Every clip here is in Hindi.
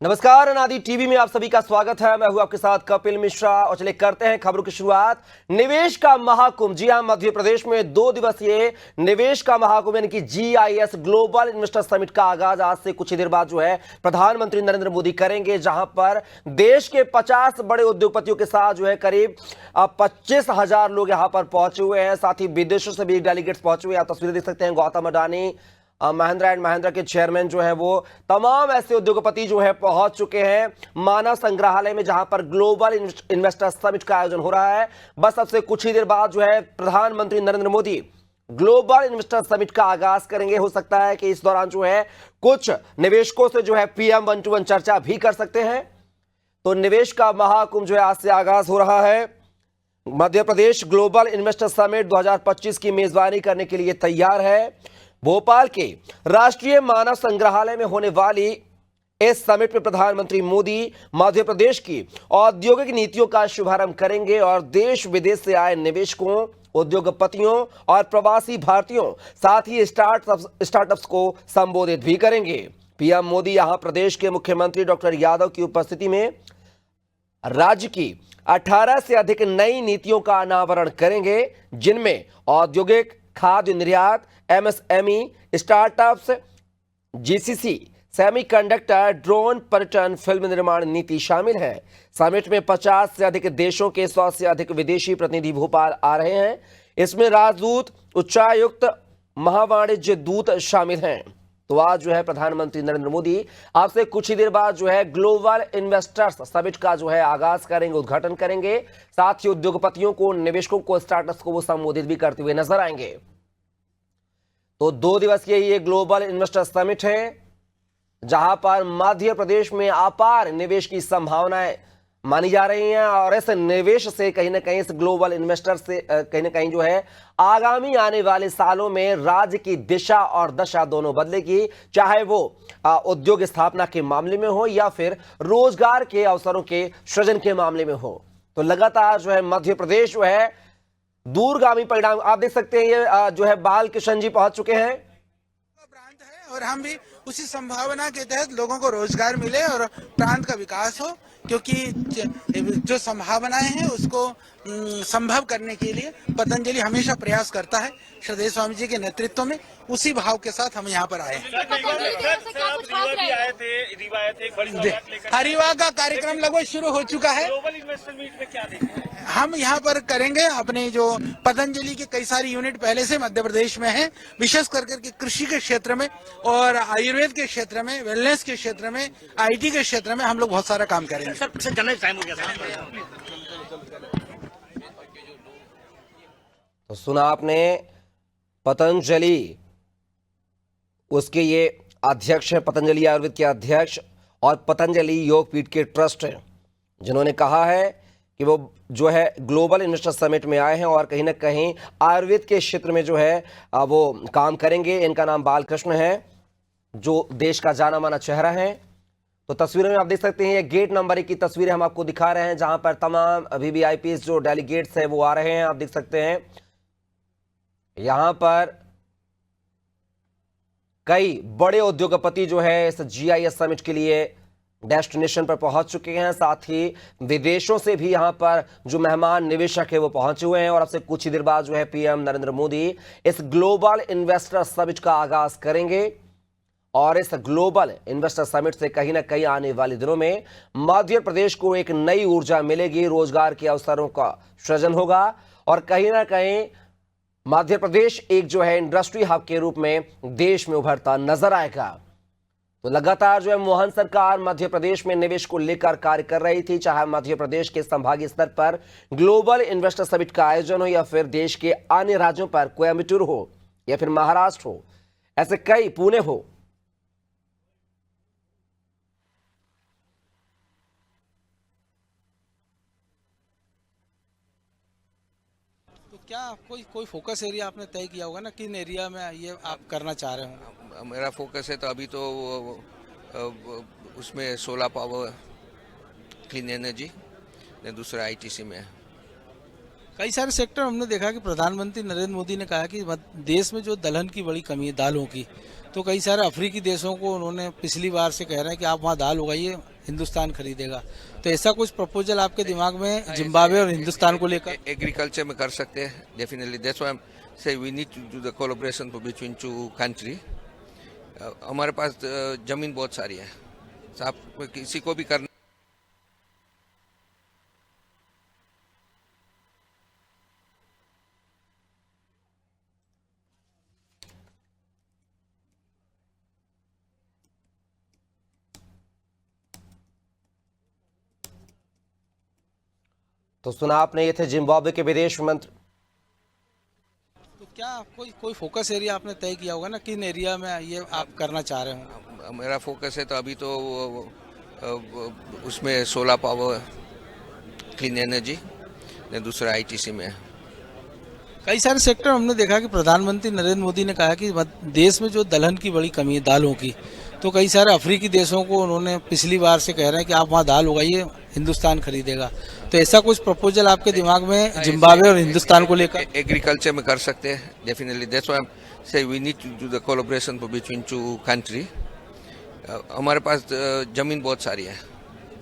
नमस्कार, अनादि टीवी में आप सभी का स्वागत है। मैं हूं आपके साथ कपिल मिश्रा और चलिए करते हैं खबरों की शुरुआत। निवेश का महाकुंभ, जी हां, मध्य प्रदेश में 2 दिवसीय निवेश का महाकुंभ यानी कि GIS ग्लोबल इन्वेस्टर समिट का आगाज आज से कुछ ही देर बाद जो है प्रधानमंत्री नरेंद्र मोदी करेंगे, जहां पर देश के 50 बड़े उद्योगपतियों के साथ जो है करीब 25,000 लोग यहां पर पहुंचे हुए हैं। साथ ही विदेशों से भी डेलीगेट्स पहुंचे हुए हैं। आप तस्वीरें देख सकते हैं, गौतम अडानी, महिंद्रा एंड महिंद्रा के चेयरमैन जो है वो तमाम ऐसे उद्योगपति जो है पहुंच चुके हैं मानव संग्रहालय में, जहां पर ग्लोबल इन्वेस्टर समिट का आयोजन हो रहा है। बस अब से कुछ ही देर बाद जो है प्रधानमंत्री Narendra Modi global investor summit का आगाज करेंगे। हो सकता है कि इस दौरान जो है कुछ निवेशकों से जो है PM 1-to-1 चर्चा भी कर सकते हैं। तो निवेश का महाकुंभ जो है आज से आगाज हो रहा है। Madhya Pradesh global investor summit 2025 की मेजबानी करने के लिए तैयार है। भोपाल के राष्ट्रीय मानव संग्रहालय में होने वाली इस समिट में प्रधानमंत्री मोदी मध्य प्रदेश की औद्योगिक नीतियों का शुभारंभ करेंगे और देश विदेश से आए निवेशकों, उद्योगपतियों और प्रवासी भारतीयों, साथ ही स्टार्टअप्स को संबोधित भी करेंगे। PM मोदी यहां प्रदेश के मुख्यमंत्री डॉक्टर यादव की उपस्थिति में राज्य की 18 से अधिक नई नीतियों का अनावरण करेंगे, जिनमें औद्योगिक, खाद्य निर्यात, MSME, startups, GCC, semiconductor, drone, पर्यटन, फिल्म निर्माण नीति शामिल है। समिट में 50 से अधिक देशों के 100 से अधिक विदेशी प्रतिनिधि भोपाल आ रहे हैं। इसमें राजदूत, उच्चायुक्त, महावाणिज्य दूत शामिल हैं। तो आज जो है प्रधानमंत्री नरेंद्र मोदी आपसे कुछ ही देर बाद जो है ग्लोबल इन्वेस्टर्स समिट का जो है आगाज करेंगे, उद्घाटन करेंगे। साथ ही उद्योगपतियों को, निवेशकों को, स्टार्टअप्स को वो संबोधित भी करते हुए नजर आएंगे। तो 2 दिवसीय ये ग्लोबल इन्वेस्टर समिट है, जहां पर मध्य प्रदेश में अपार निवेश की संभावनाएं मानी जा रही हैं और इस निवेश से कहीं ना कहीं, इस ग्लोबल इन्वेस्टर से कहीं ना कहीं जो है आगामी आने वाले सालों में राज्य की दिशा और दशा दोनों बदलेगी, चाहे वो उद्योग स्थापना के मामले में हो या फिर रोजगार के अवसरों के सृजन के मामले में हो। तो लगातार जो है मध्य प्रदेश जो है दूरगामी परिणाम आप देख सकते हैं। ये जो है बाल किशन जी पहुंच चुके हैं। प्रांत है और हम भी उसी संभावना के तहत लोगों को रोजगार मिले और प्रांत का विकास हो, क्योंकि जो संभावनाएं हैं उसको संभव करने के लिए पतंजलि हमेशा प्रयास करता है। श्रद्धेय स्वामी जी के नेतृत्व में उसी भाव के साथ हम यहाँ पर आए हैं। रीवा का कार्यक्रम लगभग शुरू हो चुका है। हम यहाँ पर करेंगे अपने जो पतंजलि के कई सारी यूनिट पहले से मध्य प्रदेश में हैं, विशेष करके कृषि के क्षेत्र में और आयुर्वेद के क्षेत्र में, वेलनेस के क्षेत्र में, IT के क्षेत्र में हम लोग बहुत सारा काम करेंगे। तो सुना आपने, पतंजलि उसके ये अध्यक्ष है, पतंजलि आयुर्वेद के अध्यक्ष और पतंजलि योगपीठ के ट्रस्ट हैं, जिन्होंने कहा है कि वो जो है ग्लोबल इन्वेस्टर समिट में आए हैं और कहीं ना कहीं आयुर्वेद के क्षेत्र में जो है वो काम करेंगे। इनका नाम बालकृष्ण है, जो देश का जाना माना चेहरा है। तो तस्वीरों में आप देख सकते हैं, ये गेट नंबर 1 की तस्वीरें हम आपको दिखा रहे हैं, जहां पर तमाम VVIPs जो डेलीगेट्स हैं वो आ रहे हैं। आप देख सकते हैं यहां पर कई बड़े उद्योगपति जो है इस GIS समिट के लिए डेस्टिनेशन पर पहुंच चुके हैं। साथ ही विदेशों से भी यहां पर जो मेहमान निवेशक है वो पहुंचे हुए हैं और अब से कुछ ही देर बाद जो है PM नरेंद्र मोदी इस ग्लोबल इन्वेस्टर समिट का आगाज करेंगे। और इस ग्लोबल इन्वेस्टर समिट से कहीं ना कहीं आने वाले दिनों में मध्य प्रदेश को एक नई ऊर्जा मिलेगी, रोजगार के अवसरों का सृजन होगा और कहीं ना कहीं मध्य प्रदेश एक जो है इंडस्ट्री हब के रूप में देश में उभरता नजर आएगा। तो लगातार जो है मोहन सरकार मध्य प्रदेश में निवेश को लेकर कार्य कर रही थी, चाहे मध्य प्रदेश के संभागीय स्तर पर ग्लोबल इन्वेस्टर समिट का आयोजन हो या फिर देश के अन्य राज्यों पर कोयम्बटूर हो या फिर महाराष्ट्र हो, ऐसे कई, पुणे हो। क्या कोई फोकस एरिया आपने तय किया होगा ना, किन एरिया में ये आप करना चाह रहे हो? मेरा फोकस है तो अभी तो उसमें सोलर पावर, क्लीन एनर्जी, दूसरा ITC में है। कई सारे सेक्टर हमने देखा कि प्रधानमंत्री नरेंद्र मोदी ने कहा कि देश में जो दलहन की बड़ी कमी है दालों की, तो कई सारे अफ्रीकी देशों को उन्होंने पिछली बार से कह रहे हैं कि आप वहाँ दाल उगाइए, हिंदुस्तान खरीदेगा। तो ऐसा कुछ प्रपोजल आपके दिमाग में जिम्बाब्वे और हिंदुस्तान को लेकर? एग्रीकल्चर में कर सकते हैं definitely, that's why I am say we need to do the collaboration between two country. हमारे पास जमीन बहुत सारी है, आप किसी को भी करना। तो सुना आपने, ये थे जिम्बाब्वे के विदेश मंत्री। तो क्या कोई फोकस एरिया आपने तय किया होगा ना, किन एरिया में ये आप करना चाह रहे हो? मेरा फोकस है तो अभी तो उसमें सोलर पावर, क्लीन एनर्जी, दूसरा आईटीसी में है। कई सारे सेक्टर हमने देखा कि प्रधानमंत्री नरेंद्र मोदी ने कहा कि देश में जो दलहन की बड़ी कमी है दालों की, तो कई सारे अफ्रीकी देशों को उन्होंने पिछली बार से कह रहे हैं कि आप वहाँ दाल उगाइए, हिंदुस्तान खरीदेगा। तो ऐसा कुछ प्रपोजल आपके दिमाग में जिम्बाब्वे और हिंदुस्तान को लेकर? एग्रीकल्चर में कर सकते हैं definitely, that's why I am say we need to do the collaboration between two country. हमारे पास जमीन बहुत सारी है,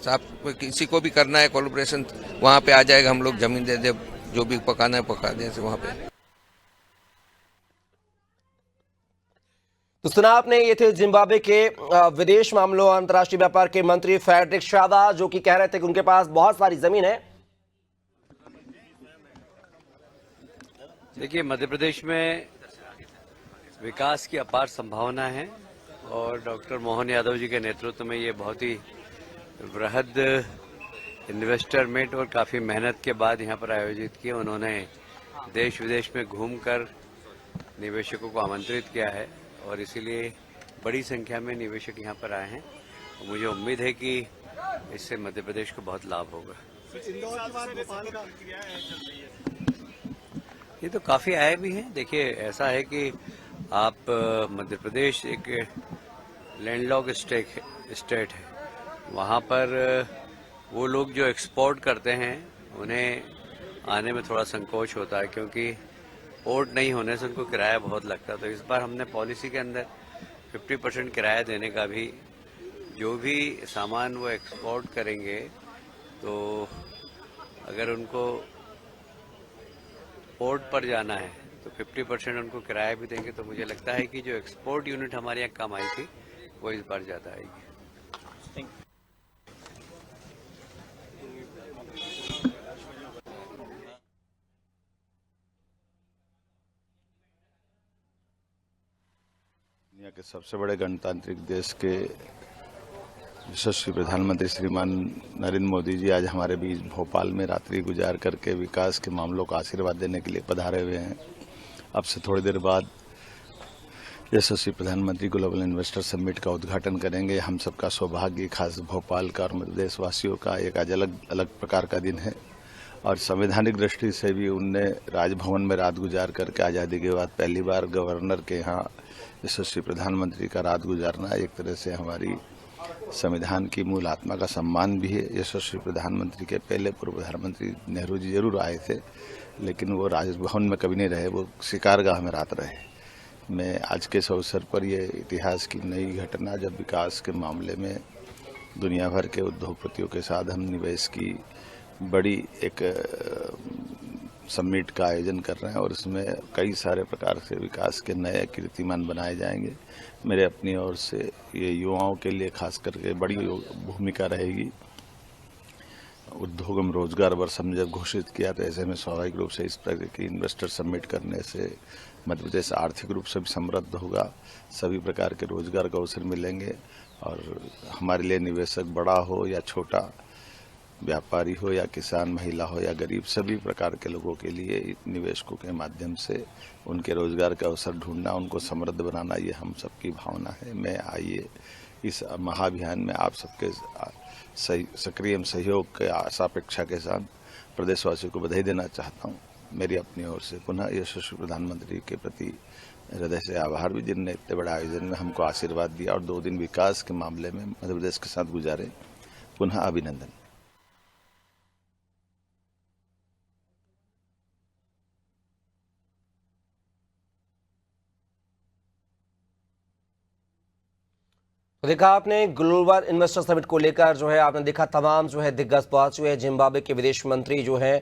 आप किसी को भी करना है कोलैबोरेशन, वहाँ पे आ जाएगा, हम लोग जमीन दे दे, जो भी पकाना है पका दें वहाँ पे। तो सुना आपने, ये थे जिम्बाब्वे के विदेश मामलों और अंतर्राष्ट्रीय व्यापार के मंत्री फ्रेडरिक शादा, जो कि कह रहे थे कि उनके पास बहुत सारी जमीन है। देखिए, मध्य प्रदेश में विकास की अपार संभावना है और डॉक्टर मोहन यादव जी के नेतृत्व में ये बहुत ही वृहद इन्वेस्टर मीट और काफ़ी मेहनत के बाद यहाँ पर आयोजित किए। उन्होंने देश विदेश में घूमकर निवेशकों को आमंत्रित किया है और इसीलिए बड़ी संख्या में निवेशक यहाँ पर आए हैं और मुझे उम्मीद है कि इससे मध्य प्रदेश को बहुत लाभ होगा। ये तो काफ़ी आए भी हैं। देखिए, ऐसा है कि आप मध्य प्रदेश एक लैंडलॉक स्टेट है, वहाँ पर वो लोग जो एक्सपोर्ट करते हैं उन्हें आने में थोड़ा संकोच होता है, क्योंकि पोर्ट नहीं होने से उनको किराया बहुत लगता है। तो इस बार हमने पॉलिसी के अंदर 50% किराया देने का भी, जो भी सामान वो एक्सपोर्ट करेंगे तो अगर उनको पोर्ट पर जाना है तो 50% उनको किराया भी देंगे। तो मुझे लगता है कि जो एक्सपोर्ट यूनिट हमारे यहाँ कम आई थी वो इस बार ज़्यादा आएगी। दुनिया के सबसे बड़े गणतांत्रिक देश के यशस्वी प्रधानमंत्री श्रीमान नरेंद्र मोदी जी आज हमारे बीच भोपाल में रात्रि गुजार करके विकास के मामलों का आशीर्वाद देने के लिए पधारे हुए हैं। अब से थोड़ी देर बाद यशस्वी प्रधानमंत्री ग्लोबल इन्वेस्टर समिट का उद्घाटन करेंगे। हम सबका सौभाग्य, खास भोपाल का और मध्य प्रदेश वासियों का, एक आज अलग प्रकार का दिन है और संवैधानिक दृष्टि से भी उनने राजभवन में रात गुजार करके आज़ादी के बाद पहली बार गवर्नर के यहाँ यशस्वी प्रधानमंत्री का रात गुजारना एक तरह से हमारी संविधान की मूल आत्मा का सम्मान भी है। यशस्वी प्रधानमंत्री के पहले पूर्व प्रधानमंत्री नेहरू जी जरूर आए थे, लेकिन वो राजभवन में कभी नहीं रहे, वो शिकारगाह में रात रहे। मैं आज के इस अवसर पर ये इतिहास की नई घटना, जब विकास के मामले में दुनिया भर के उद्योगपतियों के साथ हम निवेश की बड़ी एक समिट का आयोजन कर रहे हैं और इसमें कई सारे प्रकार से विकास के नए कीर्तिमान बनाए जाएंगे। मेरे अपनी ओर से ये युवाओं के लिए खास करके बड़ी भूमिका रहेगी। उद्योग एवं रोजगार वर्ष हमने जब घोषित किया तो ऐसे में स्वाभाविक रूप से इस तरह की इन्वेस्टर समिट करने से मध्य प्रदेश आर्थिक रूप से भी समृद्ध होगा, सभी प्रकार के रोजगार का अवसर मिलेंगे और हमारे लिए निवेशक बड़ा हो या छोटा, व्यापारी हो या किसान, महिला हो या गरीब, सभी प्रकार के लोगों के लिए निवेशकों के माध्यम से उनके रोजगार का अवसर ढूंढना, उनको समृद्ध बनाना, ये हम सबकी भावना है। मैं आइए इस महाअभियान में आप सबके सक्रिय सहयोग के आशापेक्षा के साथ प्रदेशवासियों को बधाई देना चाहता हूँ। मेरी अपनी ओर से पुनः यशस्वी प्रधानमंत्री के प्रति हृदय से आभार भी, जिनने इतने बड़े आयोजन में हमको आशीर्वाद दिया और 2 दिन विकास के मामले में मध्य प्रदेश के साथ गुजारे। पुनः अभिनंदन। तो देखा आपने ग्लोबल इन्वेस्टर समिट को लेकर जो है आपने देखा तमाम जो है दिग्गज पहुंच हुए हैं। जिम्बाब्वे के विदेश मंत्री जो है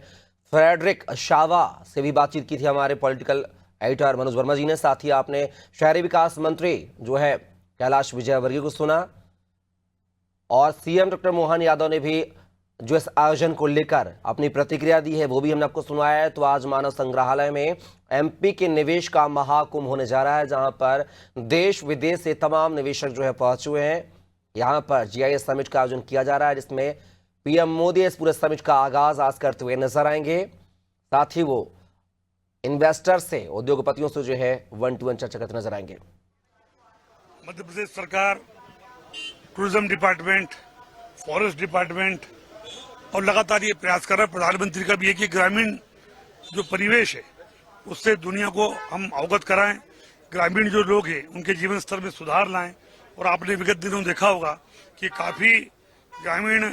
फ्रेडरिक शावा से भी बातचीत की थी हमारे पॉलिटिकल एडिटर मनोज वर्मा जी ने। साथ ही आपने शहरी विकास मंत्री जो है कैलाश विजयवर्गीय को सुना और सीएम डॉक्टर मोहन यादव ने भी जो इस आयोजन को लेकर अपनी प्रतिक्रिया दी है वो भी हमने आपको सुनवाया है। तो आज मानव संग्रहालय में एमपी के निवेश का महाकुंभ होने जा रहा है, जहां पर देश विदेश से तमाम निवेशक जो है पहुंच हुए हैं। यहां पर जीआईएस समिट का आयोजन किया जा रहा है, जिसमें पीएम मोदी इस पूरे समिट का आगाज आज करते हुए नजर आएंगे। साथ ही वो इन्वेस्टर से, उद्योगपतियों से जो है 1-to-1 चर्चा करते नजर आएंगे। मध्य प्रदेश सरकार, टूरिज्म डिपार्टमेंट, फॉरेस्ट डिपार्टमेंट और लगातार ये प्रयास कर रहा है। प्रधानमंत्री का भी है कि ग्रामीण जो परिवेश है उससे दुनिया को हम अवगत कराएं, ग्रामीण जो लोग हैं उनके जीवन स्तर में सुधार लाएं। और आपने विगत दिनों देखा होगा कि काफी ग्रामीण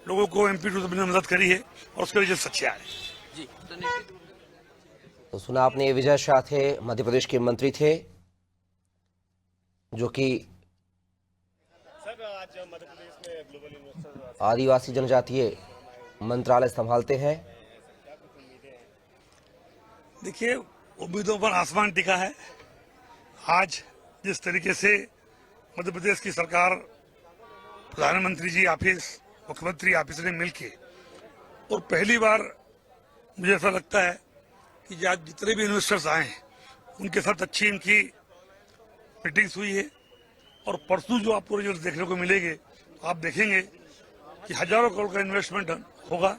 लोगों को एमपी टूरिज्म ने मदद करी है और उसके वजह से सच्चा है। तो सुना आपने, विजय शाह थे, मध्य प्रदेश के मंत्री थे, जो कि आदिवासी जनजातीय मंत्रालय संभालते हैं। देखिए, उम्मीदों पर आसमान टिका है। आज जिस तरीके से मध्य प्रदेश की सरकार, प्रधानमंत्री जी ऑफिस, मुख्यमंत्री ऑफिस ने मिलके और पहली बार मुझे ऐसा लगता है कि आज जितने भी इन्वेस्टर्स आए हैं उनके साथ अच्छी इनकी मीटिंग्स हुई है। और परसों जो आपको रिजल्ट देखने को मिलेंगे, आप देखेंगे कि हजारों करोड़ का इन्वेस्टमेंट होगा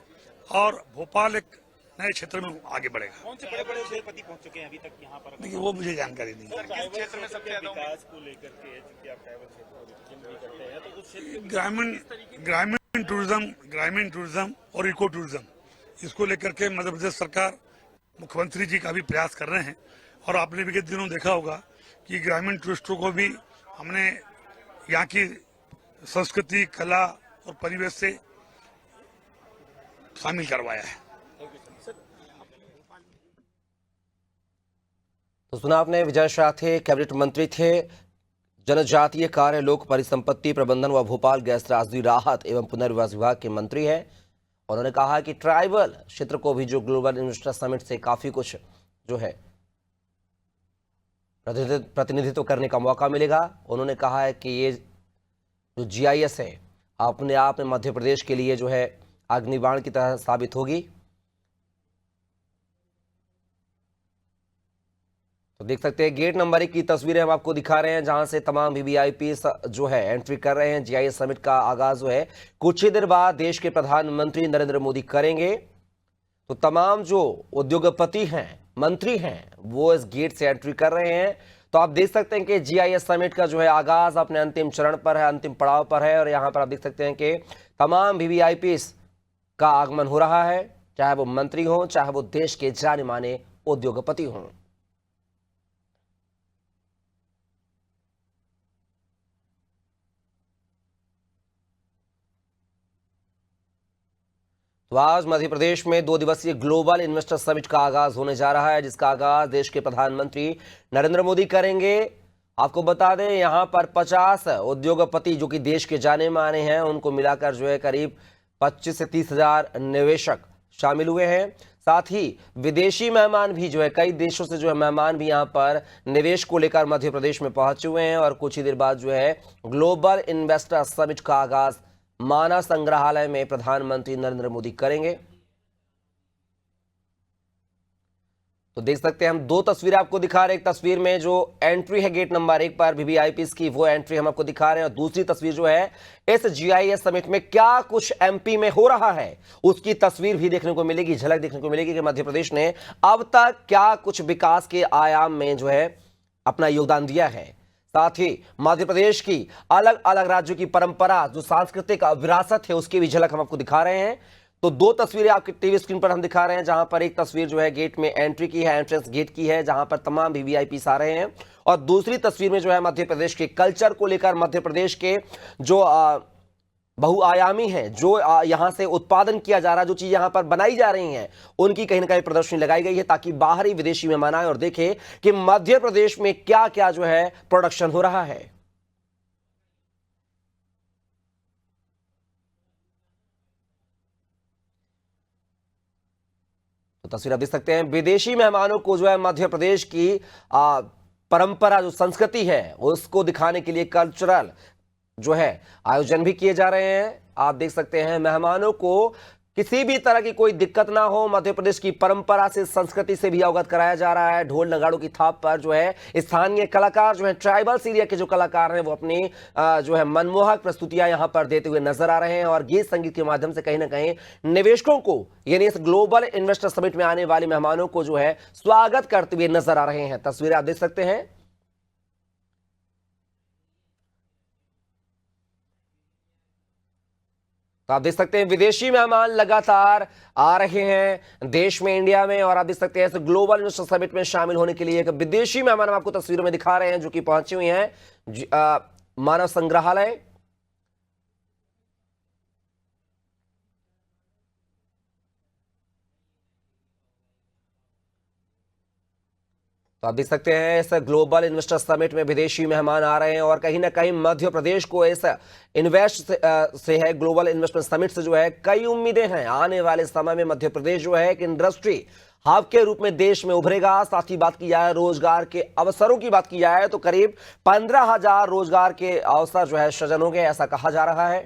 और भोपाल एक नए क्षेत्र में आगे बढ़ेगा। कौन से बड़े-बड़े उद्योगपति पहुंच चुके हैं अभी तक यहाँ पर? देखिए, वो मुझे जानकारी नहीं है। किस क्षेत्र में सबसे ज्यादा विकास को लेकर के कि आप ट्रैवल क्षेत्र भी करते हैं, तो उस क्षेत्र ग्रामीण टूरिज्म और इको टूरिज्म, इसको लेकर के मध्य प्रदेश सरकार, मुख्यमंत्री जी का भी प्रयास कर रहे हैं। और आपने विगत दिनों देखा होगा कि ग्रामीण टूरिस्टों को भी हमने यहाँ की संस्कृति, कला और परिवेश से शामिल करवाया है। तो सुना आपने, विजय शाह थे, कैबिनेट मंत्री थे, जनजातीय कार्य, लोक परिसंपत्ति प्रबंधन व भोपाल गैस त्रासदी राहत एवं पुनर्वास विभाग के मंत्री हैं। उन्होंने कहा कि ट्राइबल क्षेत्र को भी जो ग्लोबल इन्वेस्टर समिट से काफी कुछ जो है प्रतिनिधित्व करने का मौका मिलेगा। उन्होंने कहा है कि ये जो जीआईएस है अपने आप में मध्य प्रदेश के लिए जो है अग्निबाण की तरह साबित होगी। तो देख सकते हैं गेट नंबर 1 की तस्वीरें हम आपको दिखा रहे हैं, जहां से तमाम वीवीआईपी जो है एंट्री कर रहे हैं। जीआईएस समिट का आगाज जो है कुछ ही देर बाद देश के प्रधानमंत्री नरेंद्र मोदी करेंगे। तो तमाम जो उद्योगपति हैं, मंत्री हैं, वो इस गेट से एंट्री कर रहे हैं। तो आप देख सकते हैं कि जीआईएस समिट का जो है आगाज अपने अंतिम चरण पर है, अंतिम पड़ाव पर है। और यहां पर आप देख सकते हैं कि तमाम वीवीआईपी का आगमन हो रहा है, चाहे वो मंत्री हो, चाहे वो देश के जाने माने उद्योगपति हों। तो आज मध्य प्रदेश में 2 दिवसीय ग्लोबल इन्वेस्टर समिट का आगाज होने जा रहा है, जिसका आगाज देश के प्रधानमंत्री नरेंद्र मोदी करेंगे। आपको बता दें, यहां पर 50 उद्योगपति जो कि देश के जाने माने हैं, उनको मिलाकर जो है करीब 25 से 30 हजार निवेशक शामिल हुए हैं। साथ ही विदेशी मेहमान भी जो है, कई देशों से जो है मेहमान भी यहां पर निवेश को लेकर मध्य प्रदेश में पहुंचे हुए हैं। और कुछ ही देर बाद जो है ग्लोबल इन्वेस्टर समिट का आगाज मानव संग्रहालय में प्रधानमंत्री नरेंद्र मोदी करेंगे। तो देख सकते हैं हम 2 तस्वीरें आपको दिखा रहे हैं। एक तस्वीर में जो एंट्री है गेट नंबर 1 पर वीवीआईपीस की, वो एंट्री हम आपको दिखा रहे हैं। और दूसरी तस्वीर जो है इस जीआईएस समिट में क्या कुछ एमपी में हो रहा है, उसकी तस्वीर भी देखने को मिलेगी, झलक देखने को मिलेगी कि मध्य प्रदेश ने अब तक क्या कुछ विकास के आयाम में जो है अपना योगदान दिया है। साथ ही मध्य प्रदेश की अलग अलग राज्यों की परंपरा, जो सांस्कृतिक विरासत है, उसकी भी झलक हम आपको दिखा रहे हैं। तो 2 तस्वीरें आपकी टीवी स्क्रीन पर हम दिखा रहे हैं, जहां पर एक तस्वीर जो है गेट में एंट्री की है, एंट्रेंस गेट की है, जहां पर तमाम वीवीआईपी आ रहे हैं। और दूसरी तस्वीर में जो है मध्य प्रदेश के कल्चर को लेकर, मध्य प्रदेश के जो बहुआयामी हैं, जो यहां से उत्पादन किया जा रहा है, जो चीज यहां पर बनाई जा रही हैं, उनकी कहीं ना कहीं प्रदर्शनी लगाई गई है, ताकि बाहरी विदेशी मेहमान आए और देखें कि मध्य प्रदेश में क्या क्या जो है प्रोडक्शन हो रहा है। तो तस्वीर आप देख सकते हैं, विदेशी मेहमानों को जो है मध्य प्रदेश की परंपरा, जो संस्कृति है, उसको दिखाने के लिए कल्चरल जो है आयोजन भी किए जा रहे हैं। आप देख सकते हैं, मेहमानों को किसी भी तरह की कोई दिक्कत ना हो, मध्य प्रदेश की परंपरा से, संस्कृति से भी अवगत कराया जा रहा है। ढोल नगाड़ों की थाप पर जो है स्थानीय कलाकार जो है, ट्राइबल्स एरिया के जो कलाकार हैं, वो अपनी जो है मनमोहक प्रस्तुतियां यहां पर देते हुए नजर आ रहे हैं और गीत संगीत के माध्यम से कहीं ना कहीं निवेशकों को, यानी इस ग्लोबल इन्वेस्टर समिट में आने वाले मेहमानों को जो है स्वागत करते हुए नजर आ रहे हैं। तस्वीरें आप देख सकते हैं। तो आप देख सकते हैं, विदेशी मेहमान लगातार आ रहे हैं देश में, इंडिया में, और आप देख सकते हैं इस ग्लोबल इन्वेस्टर समिट में शामिल होने के लिए एक विदेशी मेहमान हम आपको तस्वीरों में दिखा रहे हैं, जो कि पहुंचे हुए हैं मानव संग्रहालय। तो आप देख सकते हैं, इस ग्लोबल इन्वेस्टर समिट में विदेशी मेहमान आ रहे हैं और कहीं ना कहीं मध्य प्रदेश को इस इन्वेस्ट से है, ग्लोबल इन्वेस्टमेंट समिट से जो है कई उम्मीदें हैं। आने वाले समय में मध्य प्रदेश जो है एक इंडस्ट्री हब के रूप में देश में उभरेगा। साथ ही बात की जाए रोजगार के अवसरों की बात की जाए तो करीब 15,000 रोजगार के अवसर जो है सृजन होंगे, ऐसा कहा जा रहा है।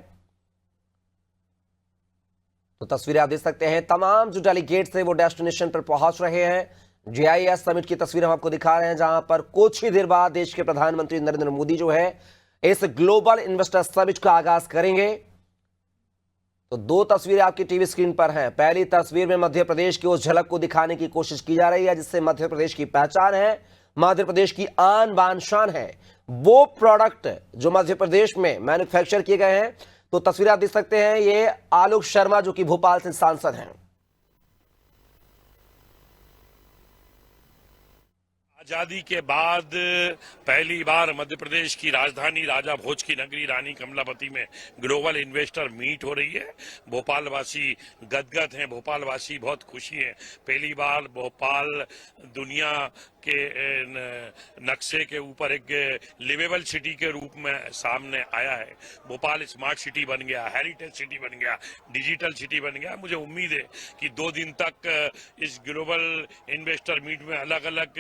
तो तस्वीरें आप देख सकते हैं, तमाम जो डेलीगेट्स हैं वो डेस्टिनेशन पर पहुंच रहे हैं। GIS समिट की तस्वीर हम आपको दिखा रहे हैं, जहां पर कुछ ही देर बाद देश के प्रधानमंत्री नरेंद्र मोदी जो है इस ग्लोबल इन्वेस्टर समिट का आगाज करेंगे। तो दो तस्वीरें आपकी टीवी स्क्रीन पर हैं। पहली तस्वीर में मध्य प्रदेश की उस झलक को दिखाने की कोशिश की जा रही है जिससे मध्य प्रदेश की पहचान है, मध्य प्रदेश की आन बान शान है, वो प्रोडक्ट जो मध्य प्रदेश में मैन्युफैक्चर किए गए हैं। तो तस्वीरें आप देख सकते हैं, ये आलोक शर्मा जो कि भोपाल से सांसद हैं। आजादी के बाद पहली बार मध्य प्रदेश की राजधानी राजा भोज की नगरी रानी कमलापति में ग्लोबल इन्वेस्टर मीट हो रही है। भोपालवासी गदगद हैं, भोपालवासी बहुत खुशी हैं। पहली बार भोपाल दुनिया के नक्शे के ऊपर एक लिवेबल सिटी के रूप में सामने आया है। भोपाल स्मार्ट सिटी बन गया, हेरिटेज सिटी बन गया, डिजिटल सिटी बन गया। मुझे उम्मीद है कि 2 दिन तक इस ग्लोबल इन्वेस्टर मीट में अलग अलग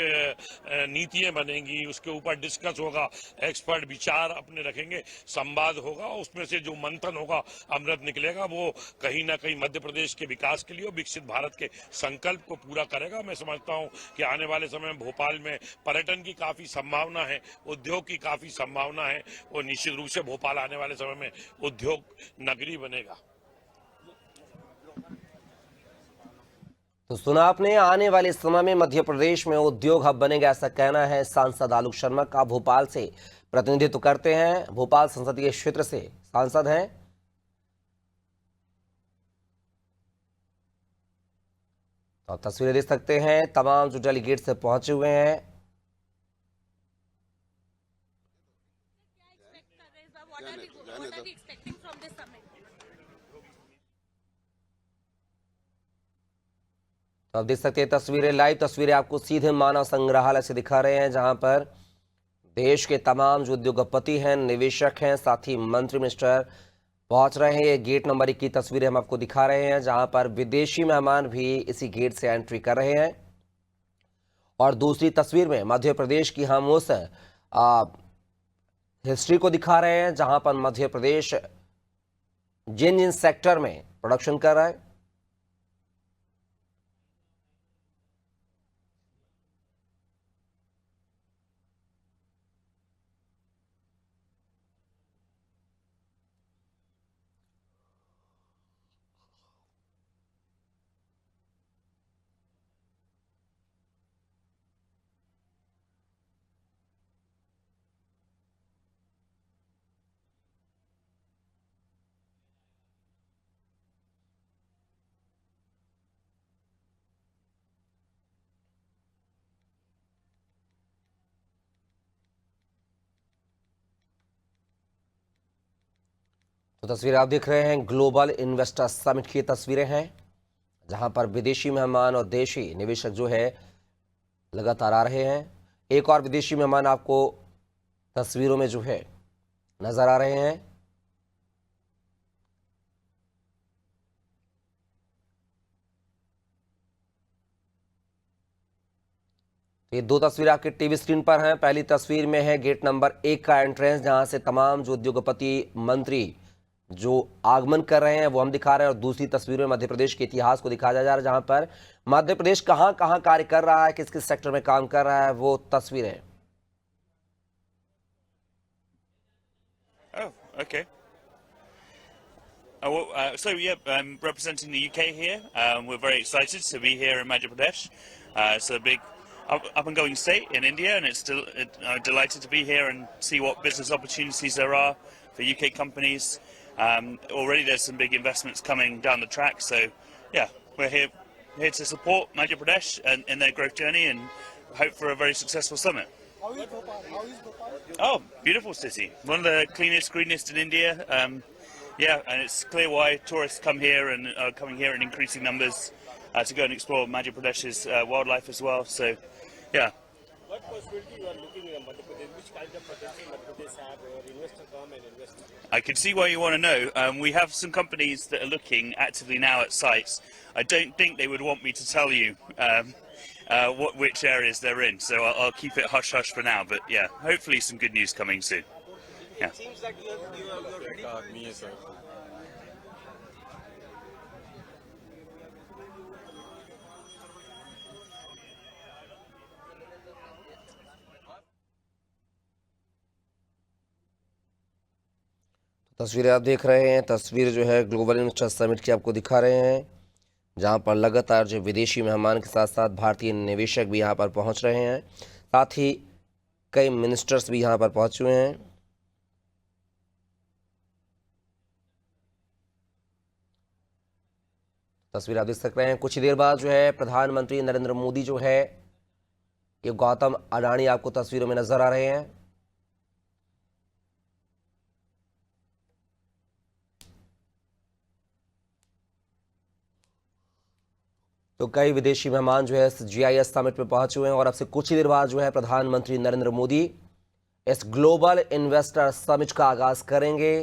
नीतियां बनेंगी, उसके ऊपर डिस्कस होगा, एक्सपर्ट विचार अपने रखेंगे, संवाद होगा, उसमें से जो मंथन होगा, अमृत निकलेगा, वो कहीं ना कहीं मध्य प्रदेश के विकास के लिए, विकसित भारत के संकल्प को पूरा करेगा। मैं समझता हूं कि आने वाले समय में भोपाल में पर्यटन की काफी संभावना है, उद्योग की काफी संभावना है और निश्चित रूप से भोपाल आने वाले समय में उद्योग नगरी बनेगा। तो सुना आपने, आने वाले समय में मध्य प्रदेश में उद्योग हब बनेगा, ऐसा कहना है सांसद आलोक शर्मा का। भोपाल से प्रतिनिधित्व करते हैं, भोपाल संसदीय क्षेत्र से सांसद हैं। तो तस्वीरें देख सकते हैं, तमाम जो डेलीगेट से पहुंचे हुए हैं। तो आप देख सकते हैं तस्वीरें, लाइव तस्वीरें आपको सीधे मानव संग्रहालय से दिखा रहे हैं, जहां पर देश के तमाम जो उद्योगपति हैं, निवेशक हैं, साथ ही मंत्री मिनिस्टर पहुंच रहे हैं। ये गेट नंबर 1 की तस्वीरें हम आपको दिखा रहे हैं, जहां पर विदेशी मेहमान भी इसी गेट से एंट्री कर रहे हैं। और दूसरी तस्वीर में मध्य प्रदेश की हम उस हिस्ट्री को दिखा रहे हैं, जहां पर मध्य प्रदेश जिन जिन सेक्टर में प्रोडक्शन कर रहा है। तो तस्वीरें आप देख रहे हैं, ग्लोबल इन्वेस्टर समिट की तस्वीरें हैं, जहां पर विदेशी मेहमान और देशी निवेशक जो है लगातार आ रहे हैं। एक और विदेशी मेहमान आपको तस्वीरों में जो है नजर आ रहे हैं। ये दो तस्वीरें आपके टीवी स्क्रीन पर हैं। पहली तस्वीर में है गेट नंबर 1 का एंट्रेंस, जहां से तमाम जो उद्योगपति मंत्री जो आगमन कर रहे हैं वो हम दिखा रहे हैं, और दूसरी तस्वीर में मध्य प्रदेश के इतिहास को दिखाया जा रहा है, जहां पर मध्य प्रदेश कहां कहां कार्य कर रहा है, किस किस सेक्टर में काम कर रहा है, वो तस्वीरें। Oh, okay. So yeah, I'm representing the UK here. We're very excited to be here in Madhya Pradesh. It's a big up and going state in India, and I'm delighted to be here and see what business opportunities there are for UK companies. Already there's some big investments coming down the track, so yeah, we're here to support Madhya Pradesh and in their growth journey and hope for a very successful summit. How is Bhopal? Oh, beautiful city. One of the cleanest, greenest in India. Yeah, and it's clear why tourists come here and are coming here in increasing numbers to go and explore Madhya Pradesh's wildlife as well. So, yeah. What possibility you are looking at Madhya Pradesh? Which kind of potential Madhya Pradesh have or investor come and invest? I can see why you want to know. We have some companies that are looking actively now at sites. I don't think they would want me to tell you which areas they're in, so I'll keep it hush hush for now. But yeah, hopefully some good news coming soon. Yeah. It seems like you're ready. तस्वीरें आप देख रहे हैं, तस्वीर जो है ग्लोबल इन्वेस्टर समिट की आपको दिखा रहे हैं, जहां पर लगातार जो विदेशी मेहमान के साथ साथ भारतीय निवेशक भी यहां पर पहुंच रहे हैं, साथ ही कई मिनिस्टर्स भी यहां पर पहुंचे हुए हैं। तस्वीर आप देख सकते हैं। कुछ ही देर बाद जो है प्रधानमंत्री नरेंद्र मोदी जो है, ये गौतम अडानी आपको तस्वीरों में नजर आ रहे हैं। तो कई विदेशी मेहमान जो है इस GIS समिट में पहुंचे हुए हैं, और अब से कुछ ही देर बाद जो है प्रधानमंत्री नरेंद्र मोदी इस ग्लोबल इन्वेस्टर समिट का आगाज करेंगे।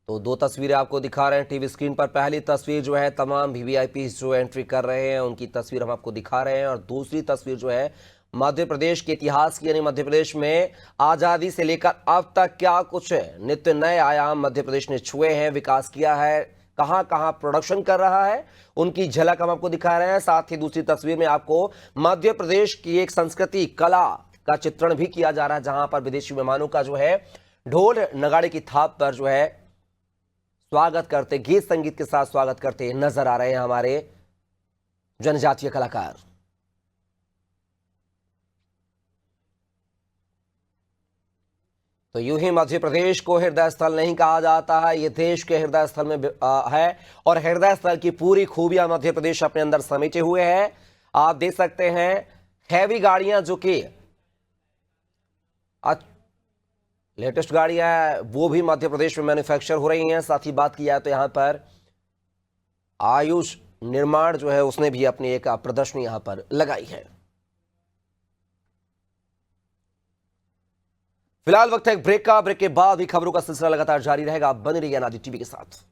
तो दो तस्वीरें आपको दिखा रहे हैं टीवी स्क्रीन पर। पहली तस्वीर जो है तमाम VVIP जो एंट्री कर रहे हैं उनकी तस्वीर हम आपको दिखा रहे हैं, और दूसरी तस्वीर जो है मध्य प्रदेश के इतिहास की, यानी मध्य प्रदेश में आजादी से लेकर अब तक क्या कुछ नित्य नए आयाम मध्य प्रदेश ने छुए हैं, विकास किया है, कहां कहां प्रोडक्शन कर रहा है, उनकी झलक हम आपको दिखा रहे हैं। साथ ही दूसरी तस्वीर में आपको मध्य प्रदेश की एक संस्कृति कला का चित्रण भी किया जा रहा है, जहां पर विदेशी मेहमानों का जो है ढोल नगाड़े की थाप पर जो है स्वागत करते, गीत संगीत के साथ स्वागत करते नजर आ रहे हैं हमारे जनजातीय कलाकार। तो यूं ही मध्य प्रदेश को हृदय स्थल नहीं कहा जाता है, ये देश के हृदय स्थल में है, और हृदय स्थल की पूरी खूबियां मध्य प्रदेश अपने अंदर समेटे हुए है। आप देख सकते हैं हैवी गाड़ियां जो कि लेटेस्ट गाड़ियां हैं वो भी मध्य प्रदेश में मैन्युफैक्चर हो रही हैं। साथ ही बात की जाए तो यहां पर आयुष निर्माण जो है उसने भी अपनी एक प्रदर्शनी यहां पर लगाई है। फिलहाल वक्त है एक ब्रेक का। ब्रेक के बाद भी खबरों का सिलसिला लगातार जारी रहेगा। आप बने रहिए अनादि टीवी के साथ।